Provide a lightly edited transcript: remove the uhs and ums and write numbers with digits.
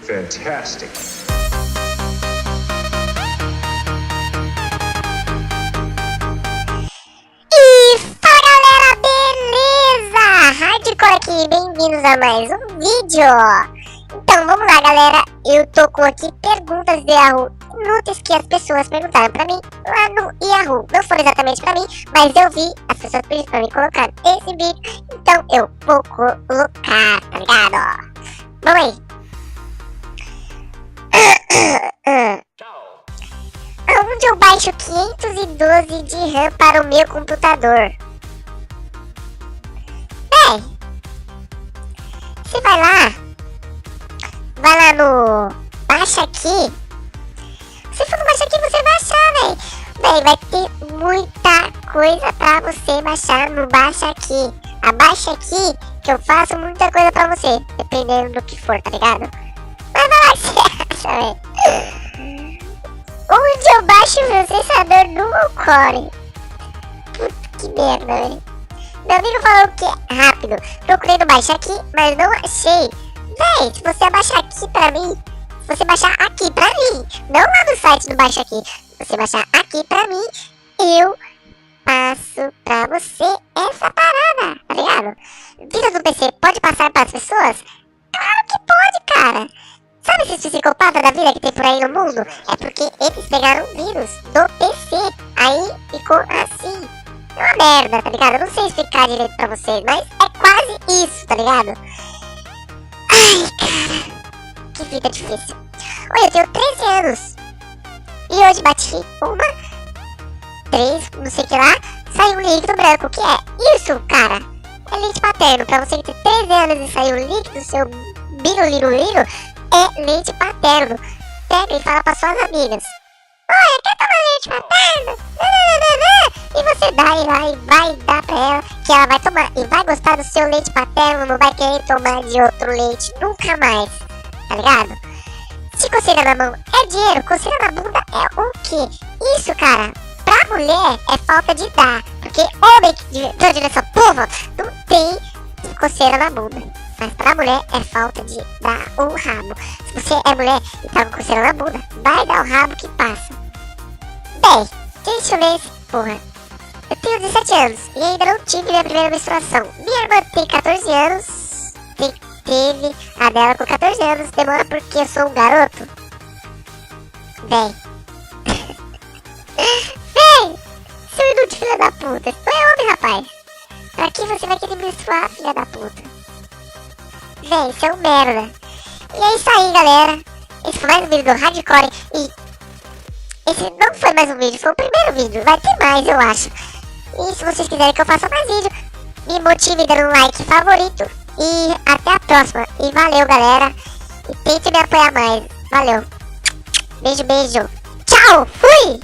Fantastic. E fala galera, beleza? Hardcore aqui, bem-vindos a mais um vídeo. Então vamos lá galera, eu tô com aqui perguntas de Yahoo inúteis que as pessoas perguntaram pra mim lá no Yahoo. Não foram exatamente pra mim, mas eu vi as pessoas pedindo pra mim colocar esse vídeo, então eu vou colocar, tá ligado? Vamos aí. Onde eu baixo 512 de RAM para o meu computador? Você vai lá no baixa aqui. Se for no baixa aqui, você vai achar, véi, vai ter muita coisa pra você baixar no baixa aqui. Abaixa aqui que eu faço muita coisa pra você, dependendo do que for, tá ligado? Mas vai lá que você acha, véi. Onde eu baixo o processador do Core? Puta que merda, velho. Meu amigo falou que é rápido. Procurei no baixa aqui, mas não achei. Véi, se você baixar aqui pra mim, se você baixar aqui pra mim, não lá no site do baixa aqui, se você baixar aqui pra mim, eu passo pra você essa parada, tá ligado? Vírus do PC pode passar pras pessoas? Claro que pode, cara. Sabe esses psicopatas da vida que tem por aí no mundo? É porque eles pegaram o vírus do PC. Aí ficou assim. É uma merda, tá ligado? Eu não sei explicar direito pra vocês, mas é quase isso, tá ligado? Ai, cara. Que vida difícil. Olha, eu tenho 13 anos. E hoje bati três, não sei o que lá. Saiu um líquido branco. O que é? Isso, cara. É leite paterno. Pra você que tem 13 anos e saiu um líquido, seu biruliruliru, é leite paterno. Pega e fala para suas amigas: olha, quer tomar leite paterno? E você dá lá e vai dar pra ela, que ela vai tomar e vai gostar do seu leite paterno, não vai querer tomar de outro leite nunca mais, tá ligado? Se coceira na mão é dinheiro, coceira na bunda é o quê? Isso, cara, pra mulher é falta de dar, porque homem de nessa porra não tem coceira na bunda. Mas pra mulher é falta de dar o rabo. Se você é mulher e tá com coceira na bunda, vai dar o rabo que passa. Bem, deixa eu ver esse porra. Eu tenho 17 anos e ainda não tive minha primeira menstruação. Minha irmã tem 14 anos. Teve a dela com 14 anos. Demora porque eu sou um garoto. Bem. Bem, seu inútil filho da puta. Tu é homem, rapaz. Pra que você vai querer menstruar, filha da puta? Véi, isso é um merda. E é isso aí, galera. Esse foi mais um vídeo do Hardcore. E esse não foi mais um vídeo, foi o primeiro vídeo. Vai ter mais, eu acho. E se vocês quiserem que eu faça mais vídeo, me motive dando um like favorito. E até a próxima. E valeu, galera. E tente me apoiar mais. Valeu. Beijo, beijo. Tchau. Fui.